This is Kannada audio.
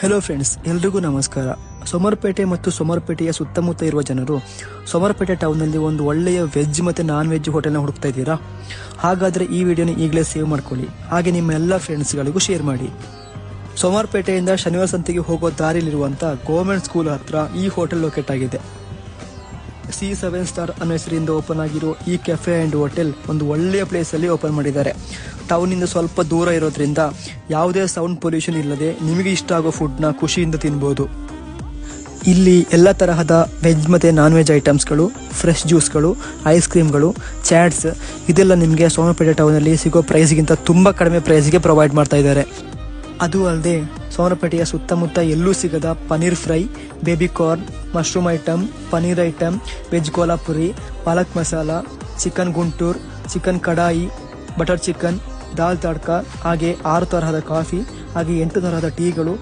ಹೆಲೋ ಫ್ರೆಂಡ್ಸ್, ಎಲ್ರಿಗೂ ನಮಸ್ಕಾರ. ಸೋಮವಾರಪೇಟೆ ಮತ್ತು ಸೋಮವಾರಪೇಟೆಯ ಸುತ್ತಮುತ್ತ ಇರುವ ಜನರು ಸೋಮವಾರಪೇಟೆ ಟೌನ್ನಲ್ಲಿ ಒಂದು ಒಳ್ಳೆಯ ವೆಜ್ ಮತ್ತು ನಾನ್ ವೆಜ್ ಹೋಟೆಲ್ನ ಹುಡುಕ್ತಾ ಇದ್ದೀರಾ? ಹಾಗಾದರೆ ಈ ವಿಡಿಯೋನ ಈಗಲೇ ಸೇವ್ ಮಾಡ್ಕೊಳ್ಳಿ, ಹಾಗೆ ನಿಮ್ಮ ಎಲ್ಲ ಫ್ರೆಂಡ್ಸ್ಗಳಿಗೂ ಶೇರ್ ಮಾಡಿ. ಸೋಮವಾರಪೇಟೆಯಿಂದ ಶನಿವಾರ ಸಂತೆಗೆ ಹೋಗೋ ದಾರಿಯಲ್ಲಿರುವಂಥ ಗೌರ್ಮೆಂಟ್ ಸ್ಕೂಲ್ ಹತ್ರ ಈ ಹೋಟೆಲ್ ಲೊಕೇಟ್ ಆಗಿದೆ. C7 ಸ್ಟಾರ್ ಅನ್ನೋ ಹೆಸರಿಂದ ಓಪನ್ ಆಗಿರೋ ಈ ಕೆಫೆ ಆ್ಯಂಡ್ ಹೋಟೆಲ್ ಒಂದು ಒಳ್ಳೆಯ ಪ್ಲೇಸಲ್ಲಿ ಓಪನ್ ಮಾಡಿದ್ದಾರೆ. ಟೌನಿಂದ ಸ್ವಲ್ಪ ದೂರ ಇರೋದ್ರಿಂದ ಯಾವುದೇ ಸೌಂಡ್ ಪೊಲ್ಯೂಷನ್ ಇಲ್ಲದೆ ನಿಮಗೆ ಇಷ್ಟ ಆಗೋ ಫುಡ್ನ ಖುಷಿಯಿಂದ ತಿನ್ಬೋದು. ಇಲ್ಲಿ ಎಲ್ಲ ತರಹದ ವೆಜ್ ಮತ್ತು ನಾನ್ ವೆಜ್ ಐಟಮ್ಸ್ಗಳು, ಫ್ರೆಶ್ ಜ್ಯೂಸ್ಗಳು, ಐಸ್ ಕ್ರೀಮ್ಗಳು, ಚಾಟ್ಸ್ ಇದೆಲ್ಲ ನಿಮಗೆ ಸೋಮವಾರಪೇಟೆ ಟೌನಲ್ಲಿ ಸಿಗೋ ಪ್ರೈಸ್ಗಿಂತ ತುಂಬ ಕಡಿಮೆ ಪ್ರೈಸ್ಗೆ ಪ್ರೊವೈಡ್ ಮಾಡ್ತಾ ಇದ್ದಾರೆ. ಅದು ಅಲ್ಲದೆ ಸೋಮವಾರಪೇಟೆಯ ಸುತ್ತಮುತ್ತ ಎಲ್ಲೂ ಸಿಗದ paneer fry, baby corn, mushroom item, paneer item, veg Kolhapuri, palak masala, chicken Guntur, chicken kadai, butter chicken, dal tadka, ಹಾಗೆ 6 ತರಹದ ಕಾಫಿ, ಹಾಗೆ 8 ತರಹದ ಟೀಗಳು